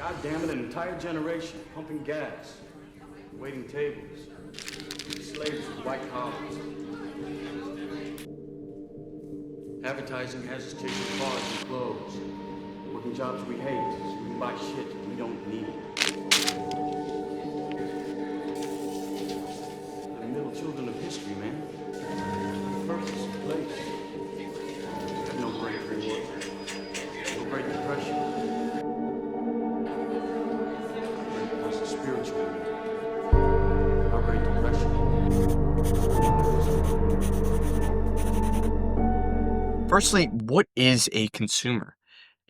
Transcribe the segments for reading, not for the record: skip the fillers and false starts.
God damn it, an entire generation pumping gas, waiting tables, slaves with white collars. Advertising has us chasing cars and clothes, working jobs we hate so we can buy shit we don't need. The middle children of history, man. Purpose, place. Have no great reward, no great depression. What's the spiritual? No great depression. Firstly, what is a consumer?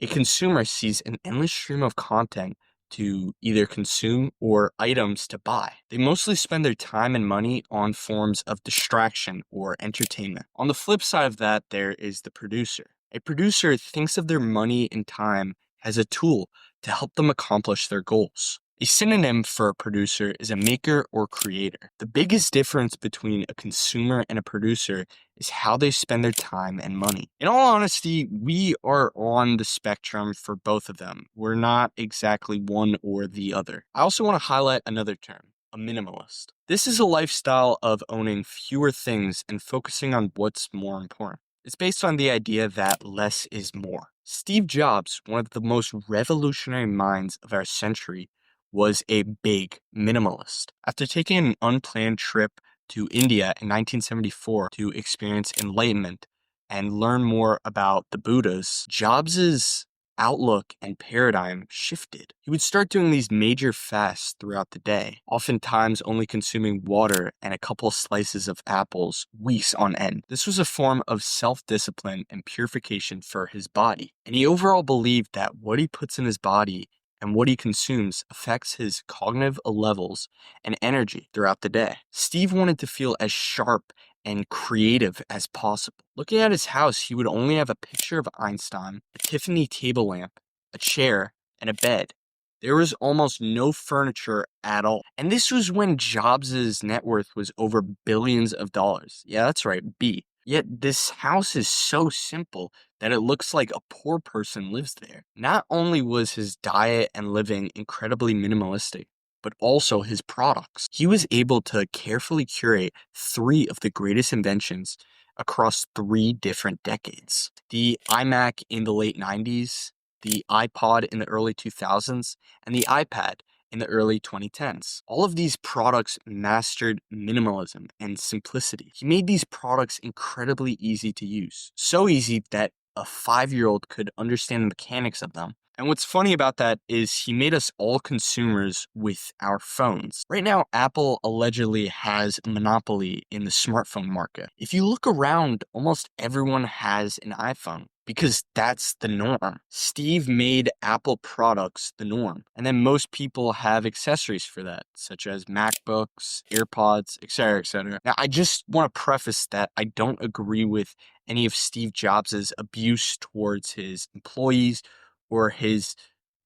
A consumer sees an endless stream of content to either consume or items to buy. They mostly spend their time and money on forms of distraction or entertainment. On the flip side of that, there is the producer. A producer thinks of their money and time as a tool to help them accomplish their goals. A synonym for a producer is a maker or creator. The biggest difference between a consumer and a producer is how they spend their time and money. In all honesty, we are on the spectrum for both of them. We're not exactly one or the other. I also want to highlight another term, a minimalist. This is a lifestyle of owning fewer things and focusing on what's more important. It's based on the idea that less is more. Steve Jobs, one of the most revolutionary minds of our century, was a big minimalist. After taking an unplanned trip to India in 1974 to experience enlightenment and learn more about the Buddhas, Jobs's outlook and paradigm shifted. He would start doing these major fasts throughout the day, oftentimes only consuming water and a couple slices of apples weeks on end. This was a form of self-discipline and purification for his body, and he overall believed that what he puts in his body and what he consumes affects his cognitive levels and energy throughout the day. Steve wanted to feel as sharp and creative as possible. Looking at his house, he would only have a picture of Einstein, a Tiffany table lamp, a chair, and a bed. There was almost no furniture at all. And this was when Jobs' net worth was over billions of dollars. Yeah, that's right, B. Yet this house is so simple that it looks like a poor person lives there. Not only was his diet and living incredibly minimalistic, but also his products. He was able to carefully curate 3 of the greatest inventions across 3 different decades. The iMac in the late 90s, the iPod in the early 2000s, and the iPad in the early 2010s. All of these products mastered minimalism and simplicity. He made these products incredibly easy to use. So easy that a 5-year-old could understand the mechanics of them. And what's funny about that is he made us all consumers with our phones. Right now, Apple allegedly has a monopoly in the smartphone market. If you look around, almost everyone has an iPhone, because that's the norm. Steve made Apple products the norm, and then most people have accessories for that, such as MacBooks, AirPods, etc., etc. Now, I just want to preface that I don't agree with any of Steve Jobs' abuse towards his employees or his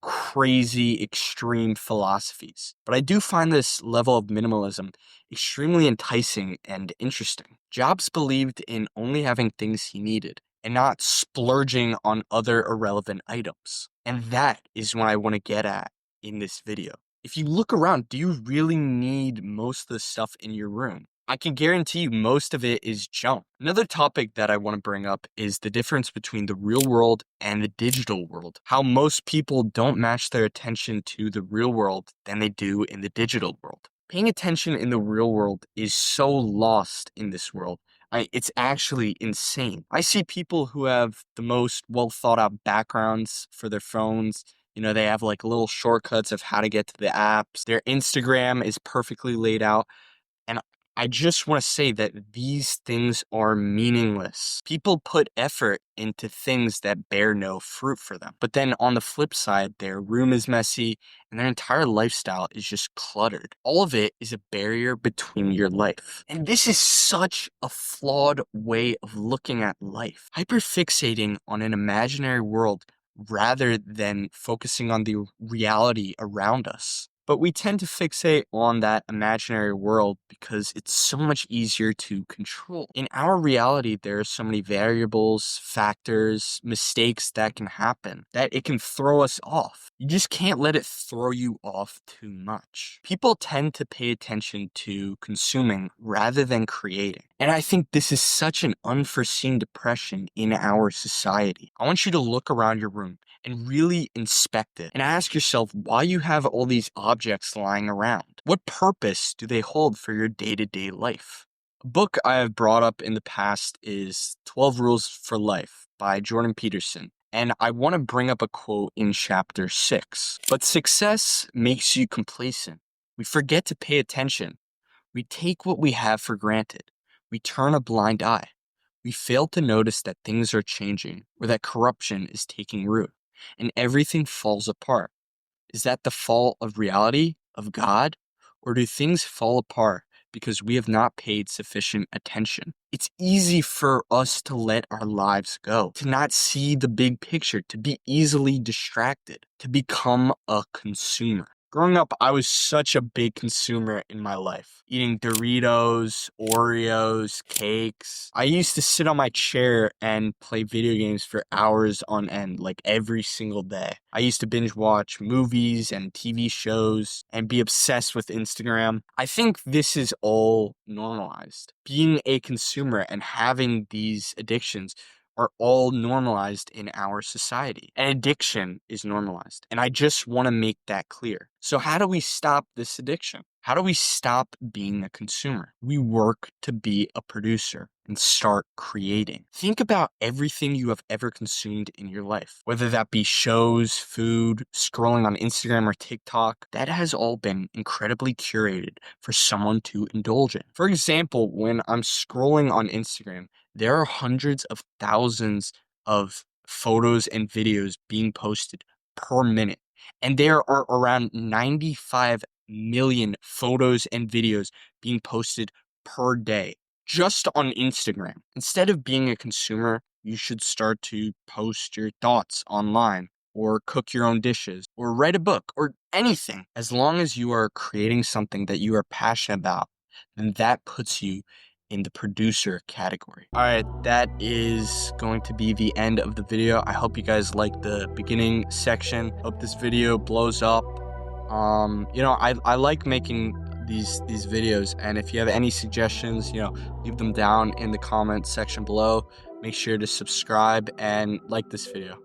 crazy extreme philosophies. But I do find this level of minimalism extremely enticing and interesting. Jobs believed in only having things he needed and not splurging on other irrelevant items. And that is what I want to get at in this video. If you look around, do you really need most of the stuff in your room? I can guarantee you most of it is junk. Another topic that I want to bring up is the difference between the real world and the digital world. How most people don't match their attention to the real world than they do in the digital world. Paying attention in the real world is so lost in this world. It's actually insane. I see people who have the most well thought out backgrounds for their phones. You know, they have like little shortcuts of how to get to the apps. Their Instagram is perfectly laid out. And I just want to say that these things are meaningless. People put effort into things that bear no fruit for them. But then on the flip side, their room is messy and their entire lifestyle is just cluttered. All of it is a barrier between your life. And this is such a flawed way of looking at life. Hyperfixating on an imaginary world rather than focusing on the reality around us. But we tend to fixate on that imaginary world because it's so much easier to control. In our reality, there are so many variables, factors, mistakes that can happen that it can throw us off. You just can't let it throw you off too much. People tend to pay attention to consuming rather than creating. And I think this is such an unforeseen depression in our society. I want you to look around your room and really inspect it and ask yourself why you have all these objects lying around. What purpose do they hold for your day-to-day life? A book I have brought up in the past is 12 Rules for Life by Jordan Peterson. And I want to bring up a quote in chapter 6. But success makes you complacent. We forget to pay attention. We take what we have for granted. We turn a blind eye. We fail to notice that things are changing or that corruption is taking root and everything falls apart. Is that the fall of reality, of God? Or do things fall apart because we have not paid sufficient attention? It's easy for us to let our lives go, to not see the big picture, to be easily distracted, to become a consumer. Growing up, I was such a big consumer in my life, eating Doritos, Oreos, cakes. I used to sit on my chair and play video games for hours on end, like every single day. I used to binge watch movies and TV shows and be obsessed with Instagram. I think this is all normalized. Being a consumer and having these addictions are all normalized in our society. And addiction is normalized. And I just want to make that clear. So how do we stop this addiction? How do we stop being a consumer? We work to be a producer and start creating. Think about everything you have ever consumed in your life, whether that be shows, food, scrolling on Instagram or TikTok. That has all been incredibly curated for someone to indulge in. For example, when I'm scrolling on Instagram, there are hundreds of thousands of photos and videos being posted per minute. And there are around 95 million photos and videos being posted per day just on Instagram. Instead of being a consumer, you should start to post your thoughts online or cook your own dishes or write a book or anything. As long as you are creating something that you are passionate about, then that puts you in the producer category. All right, that is going to be the end of the video. I hope you guys like the beginning section. Hope this video blows up. I like making these videos, and if you have any suggestions, leave them down in the comment section below. Make sure to subscribe and like this video.